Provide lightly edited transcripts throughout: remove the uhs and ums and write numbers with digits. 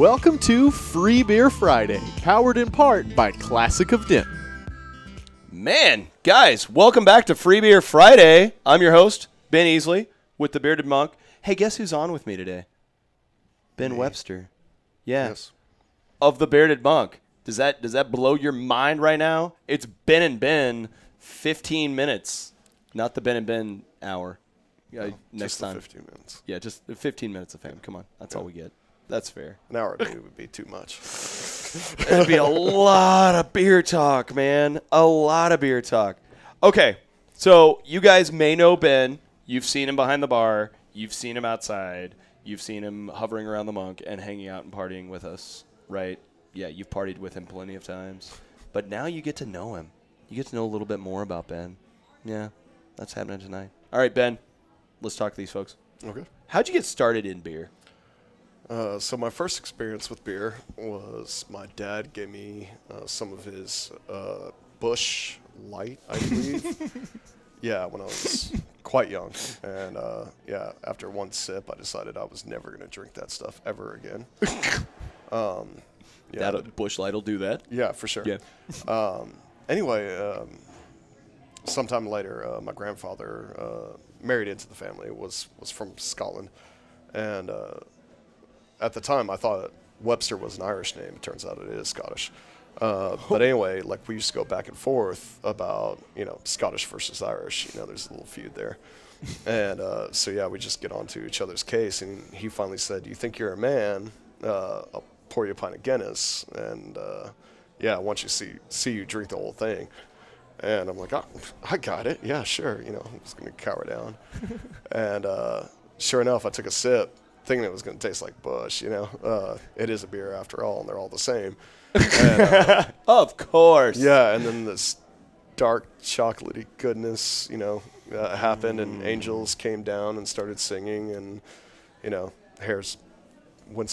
Welcome to Free Beer Friday, powered in part by Classic of Denton. Man, guys, welcome back to Free Beer Friday. I'm your host, Ben Easley, with the Bearded Monk. Hey, guess who's on with me today? Ben Webster. Yeah. Yes. Of the Bearded Monk. Does that blow your mind right now? It's Ben and Ben, 15 minutes. Not the Ben and Ben hour. No, next just time. 15 minutes. Yeah, just 15 minutes of fame. Come on. That's all we get. That's fair. An hour a day would be too much. It'd be a lot of beer talk, man. A lot of beer talk. Okay, so you guys may know Ben. You've seen him behind the bar. You've seen him outside. You've seen him hovering around the Monk and hanging out and partying with us, right? Yeah, you've partied with him plenty of times. But now you get to know him. You get to know a little bit more about Ben. Yeah, that's happening tonight. All right, Ben, let's talk to these folks. Okay. How'd you get started in beer? So my first experience with beer was my dad gave me some of his Busch Light, I believe. Yeah, when I was quite young. And, yeah, after one sip, I decided I was never going to drink that stuff ever again. Yeah, That Busch Light will do that. yeah, for sure. Yeah. Anyway, sometime later, my grandfather married into the family, was from Scotland. And at the time, I thought Webster was an Irish name. It turns out it is Scottish. But anyway, like we used to go back and forth about, Scottish versus Irish. There's a little feud there. And so, yeah, we just get onto each other's case. And he finally said, "You think you're a man? I'll pour you a pint of Guinness. And, yeah, I want you to see you drink the whole thing." And I'm like, "Oh, I got it. Yeah, sure." I'm just going to cower down. And sure enough, I took a sip, thinking it was going to taste like Busch. It is a beer after all, and they're all the same. And, Of course. yeah, and then this dark chocolatey goodness, happened, and angels came down and started singing, and hairs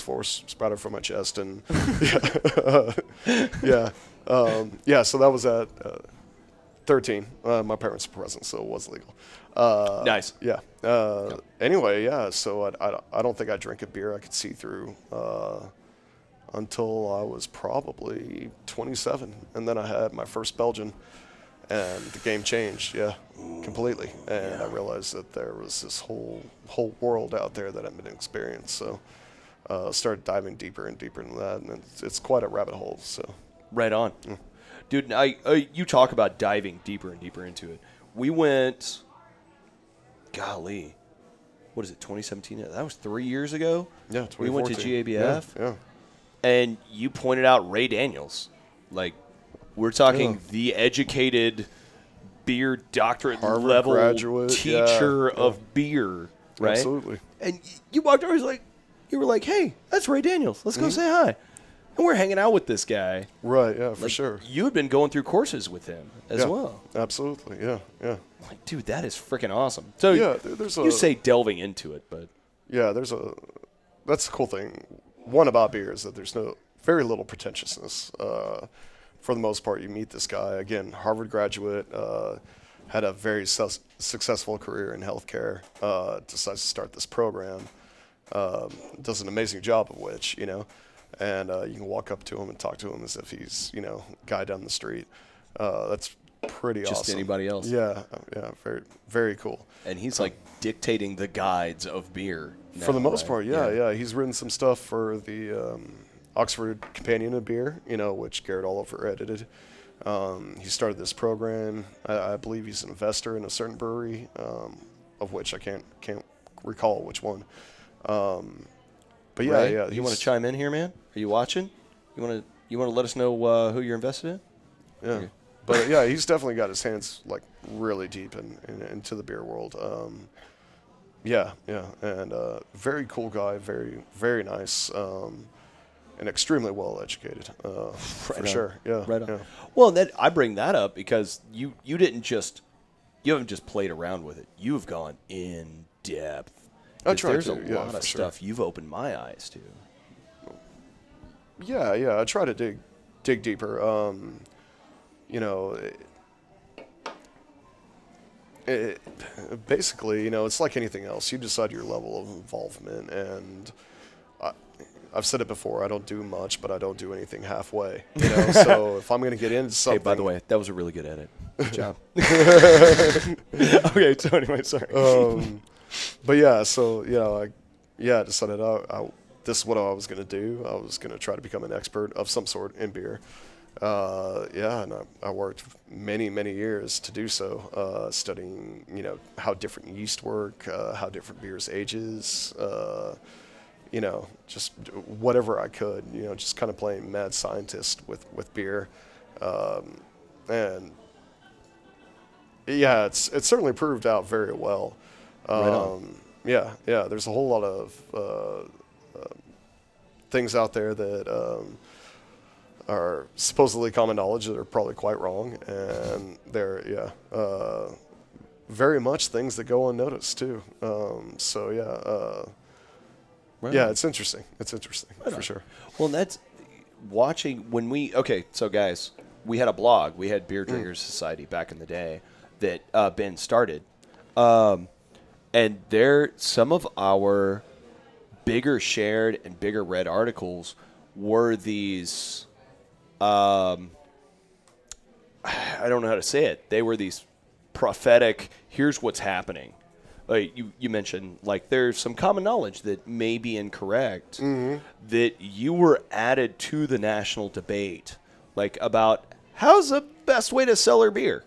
sprouted from my chest, and yeah, yeah. So that was at 13. My parents were present, so it was legal. Nice. Yeah. Anyway, yeah. So I don't think I drank a beer I could see through until I was probably 27, and then I had my first Belgian, and the game changed. Yeah, completely. And I realized that there was this whole world out there that I didn't experience. So started diving deeper and deeper into that, and it's quite a rabbit hole. So Right on. Dude, you talk about diving deeper and deeper into it. We went, golly, what is it, 2017? That was 3 years ago? yeah, 2014. We went to GABF, Yeah. and you pointed out Ray Daniels. Like, we're talking the educated beer doctorate Harvard level graduate, teacher yeah. of beer, right? Absolutely. And you walked over, you were like, "Hey, that's Ray Daniels. Let's go say hi." And we're hanging out with this guy. Right. Yeah, for sure. You had been going through courses with him as Yeah, well. Absolutely. Yeah. Yeah. Like, dude, that is freaking awesome. So Yeah. There's you say delving into it, but Yeah, that's the cool thing. One about beer is that there's very little pretentiousness. For the most part, you meet this guy, again, Harvard graduate, had a very successful career in healthcare, decides to start this program, does an amazing job of which, and you can walk up to him and talk to him as if he's, a guy down the street. That's pretty awesome. just anybody else. Yeah, yeah, very, very cool. And he's like dictating the guides of beer. For the now, most right? part, yeah. He's written some stuff for the Oxford Companion of Beer, which Garrett Oliver edited. He started this program. I believe he's an investor in a certain brewery, of which I can't recall which one. But yeah, Ray, yeah. You want to chime in here, man? Are you watching? You want to let us know who you're invested in? Yeah. Okay. But yeah, he's definitely got his hands like really deep into the beer world. Yeah, and very cool guy, very, very nice, and extremely well educated, for sure. Yeah, Right on. yeah. Well, I bring that up because you haven't just played around with it. You've gone in depth. I try There's to, a yeah, lot for of sure. stuff you've opened my eyes to. Yeah. I try to dig deeper. Basically, it's like anything else. You decide your level of involvement, and I've said it before. I don't do much, but I don't do anything halfway. You know, so if I'm going to get into something, Hey, by the way, that was a really good edit. Good job. Okay, so anyway, sorry. but yeah, so I decided this is what I was going to do. I was going to try to become an expert of some sort in beer. And I worked many years to do so, studying how different yeast work, how different beers ages. Just whatever I could, just kind of playing mad scientist with beer. And yeah, it's certainly proved out very well. Right on. Yeah, there's a whole lot of things out there that are supposedly common knowledge that are probably quite wrong, and they're very much things that go unnoticed too. Right. Yeah, it's interesting. It's interesting, for sure. Well, that's watching when so guys, we had a blog. We had Beer Drinkers Society back in the day that Ben started. And some of our bigger shared and bigger read articles were these, I don't know how to say it. They were these prophetic, here's what's happening. Like you mentioned, like there's some common knowledge that may be incorrect that you were added to the national debate, like about how's the best way to sell her beer.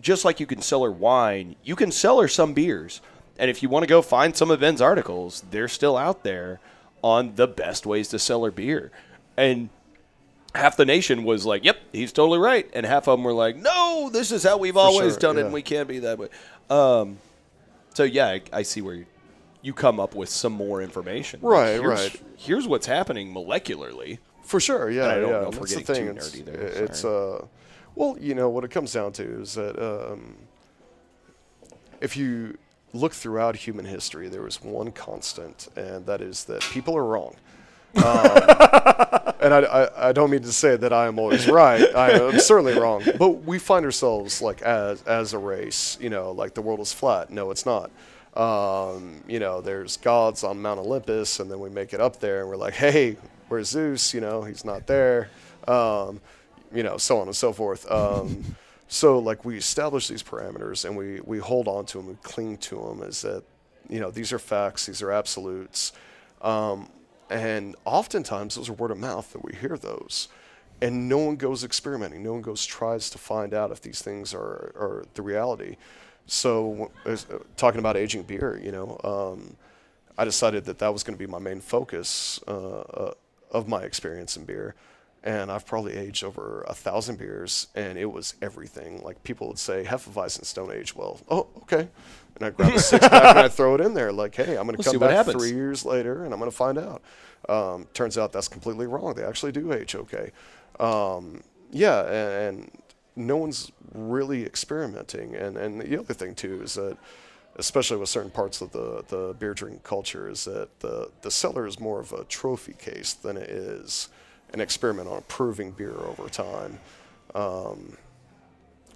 Just like you can sell her wine, you can sell her some beers. And if you want to go find some of Ben's articles, they're still out there on the best ways to sell her beer. And half the nation was like, yep, he's totally right. And half of them were like, no, this is how we've always done it, and we can't be that way. So, yeah, I see where you come up with some more information. Right, like, right. Here's what's happening molecularly. For sure, yeah. And I don't know if That's we're getting too nerdy there. It's well, what it comes down to is that if you look throughout human history, there was one constant, and that is that people are wrong. And I don't mean to say that I am always right. I am certainly wrong. But we find ourselves, like, as a race, like the world is flat. No, it's not. There's gods on Mount Olympus, and then we make it up there, and we're like, hey, where's Zeus? He's not there. So on and so forth. So, like, we establish these parameters, and we hold on to them, we cling to them as that, these are facts, these are absolutes. And oftentimes, those are word of mouth that we hear those. And no one goes experimenting. No one tries to find out if these things are the reality. So, talking about aging beer, I decided that was going to be my main focus of my experience in beer. And I've probably aged over 1,000 beers, and it was everything. Like, people would say, Hefeweizens don't age well. Oh, okay. And I grab a six-pack and I throw it in there. Like, hey, I'm going to come back 3 years later, and I'm going to find out. Turns out that's completely wrong. They actually do age okay. And no one's really experimenting. And the other thing, too, is that, especially with certain parts of the beer drinking culture, is that the cellar is more of a trophy case than it is an experiment on improving beer over time.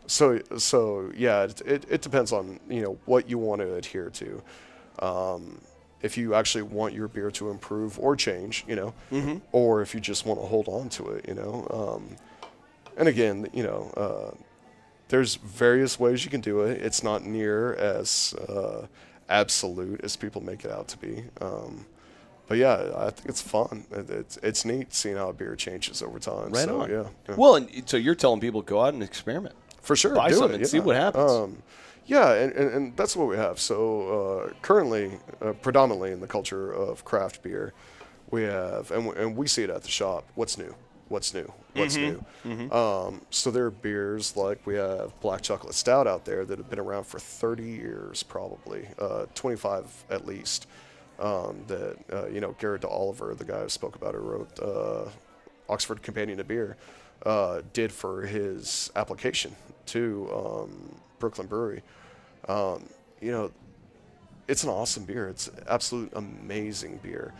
It depends on what you want to adhere to. If you actually want your beer to improve or change, or if you just want to hold on to it, and again, there's various ways you can do it. It's not near as absolute as people make it out to be. But yeah, I think it's fun. It's neat seeing how a beer changes over time. Right so, on. Yeah. Well, and so you're telling people go out and experiment. For sure. Buy do some it, and see what happens. And that's what we have. So currently, predominantly in the culture of craft beer, we have, and we see it at the shop, what's new. So there are beers like we have Black Chocolate Stout out there that have been around for 30 years probably, 25 at least. Garrett Oliver, the guy who spoke about it, wrote Oxford Companion to Beer, did for his application to Brooklyn Brewery. It's an awesome beer. It's absolute amazing beer.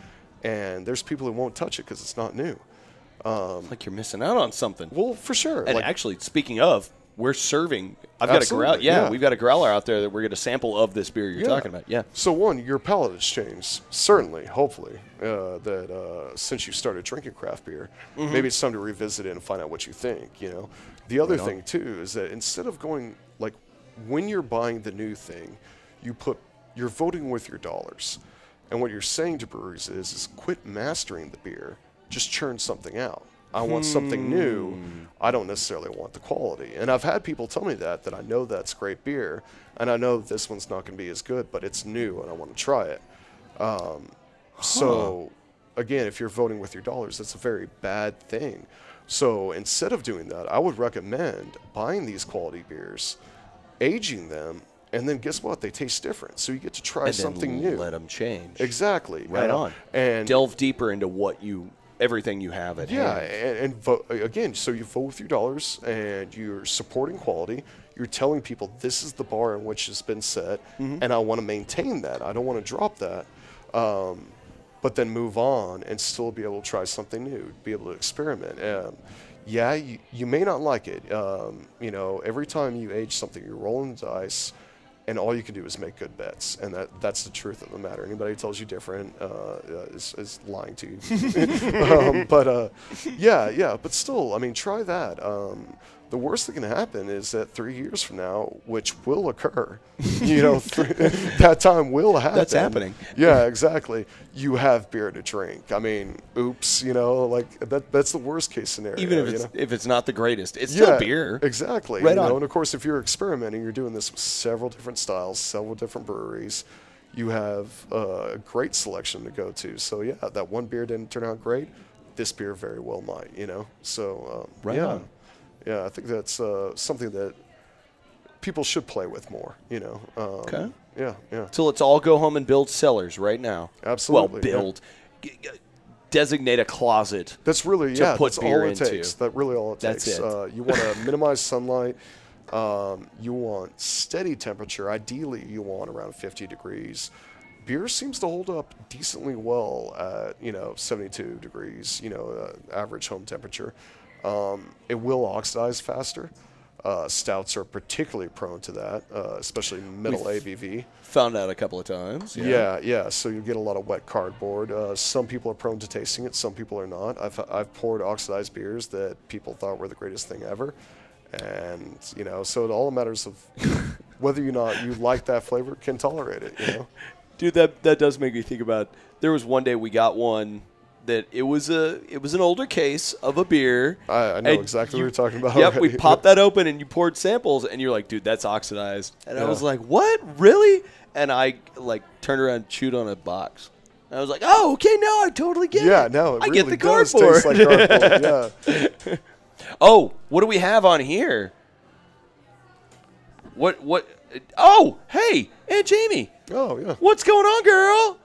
And there's people who won't touch it because it's not new. Like you're missing out on something. Well, for sure. And actually, speaking of, we're serving. I've got a Absolutely, growler. Yeah, yeah. we've got a growler out there that we're going to sample of this beer you're talking about. Yeah. So one, your palate has changed. Certainly, hopefully, that since you started drinking craft beer, maybe it's time to revisit it and find out what you think. You know, the other thing too is that instead of going like when you're buying the new thing, you're voting with your dollars, and what you're saying to breweries is quit mastering the beer, just churn something out. I want something new. I don't necessarily want the quality. And I've had people tell me that I know that's great beer, and I know this one's not going to be as good, but it's new, and I want to try it. So, again, if you're voting with your dollars, that's a very bad thing. So instead of doing that, I would recommend buying these quality beers, aging them, and then guess what? They taste different. So you get to try something new. Let them change. Exactly. Right on. And delve deeper into everything you have at hand. And vote, again, so you vote with your dollars, and you're supporting quality. You're telling people this is the bar in which it's been set, and I want to maintain that. I don't want to drop that, but then move on and still be able to try something new, be able to experiment. You may not like it. You know, every time you age something, you're rolling the dice, and all you can do is make good bets, and that's the truth of the matter. Anybody who tells you different is lying to you. But still, I mean, try that. The worst that can happen is that 3 years from now, which will occur, you know, that time will happen. That's happening. Yeah, exactly. You have beer to drink. I mean, oops, you know, like that's the worst case scenario. Even if it's not the greatest, it's still beer. Exactly. Right on. And of course, if you're experimenting, you're doing this with several different styles, several different breweries. You have a great selection to go to. So yeah, that one beer didn't turn out great. This beer very well might, you know. So right on. Yeah, I think that's something that people should play with more, you know. Okay. Yeah. So let's all go home and build cellars right now. Absolutely. Well, designate a closet. That's really, to put that's beer all it into. takes. That really all it That's takes. it. You want to minimize sunlight. You want steady temperature. Ideally, you want around 50 degrees. Beer seems to hold up decently well at, 72 degrees, average home temperature. It will oxidize faster. Stouts are particularly prone to that, especially middle ABV. Found out a couple of times. Yeah. So you get a lot of wet cardboard. Some people are prone to tasting it. Some people are not. I've poured oxidized beers that people thought were the greatest thing ever. And, so it all matters of whether or not you like that flavor, can tolerate it, Dude, that does make me think about, there was one day we got one that it was an older case of a beer. I know exactly what you're talking about. Yep, already. we popped that open and you poured samples and you're like, dude, that's oxidized. And I was like, what? Really? And I turned around and chewed on a box. And I was like, oh, okay, now I totally get it. Yeah, no, it I really get the does cardboard. taste like cardboard. Yeah. Oh, what do we have on here? What? Oh, hey, Aunt Jamie. Oh, yeah. What's going on, girl?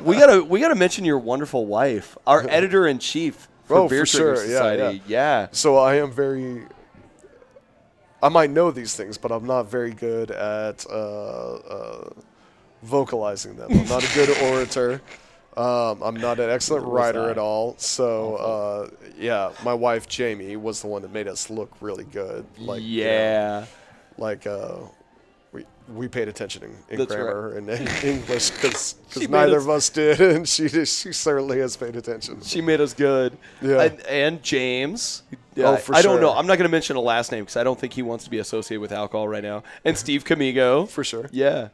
we gotta mention your wonderful wife, our editor in chief for Beer Trigger Society. Yeah. So I might know these things, but I'm not very good at vocalizing them. I'm not a good orator. I'm not an excellent writer at all. So, my wife, Jamie, was the one that made us look really good. We paid attention in grammar and in English because neither of us did, and she certainly has paid attention. She made us good. Yeah. And James. I don't know. I'm not going to mention a last name because I don't think he wants to be associated with alcohol right now. And Steve Camigo. For sure. Yeah.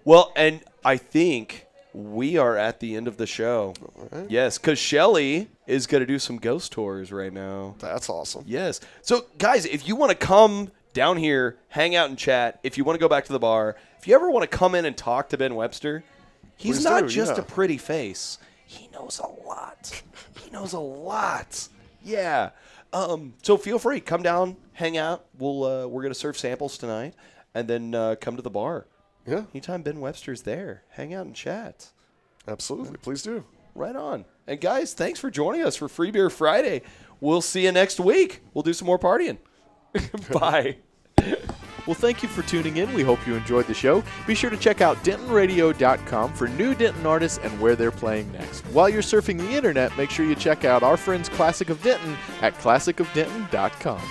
Well, and I think we are at the end of the show. All right. Yes, because Shelly is going to do some ghost tours right now. That's awesome. Yes. So, guys, if you want to come down here, hang out and chat, if you want to go back to the bar, if you ever want to come in and talk to Ben Webster, he's not just a pretty face. He knows a lot. He knows a lot. Yeah. So feel free. Come down, hang out. We're going to serve samples tonight, and then come to the bar. Yeah. Anytime Ben Webster's there, hang out and chat. Absolutely. Please do. Right on. And, guys, thanks for joining us for Free Beer Friday. We'll see you next week. We'll do some more partying. Bye. Well, thank you for tuning in. We hope you enjoyed the show. Be sure to check out DentonRadio.com for new Denton artists and where they're playing next. While you're surfing the internet, make sure you check out our friends Classic of Denton at ClassicofDenton.com.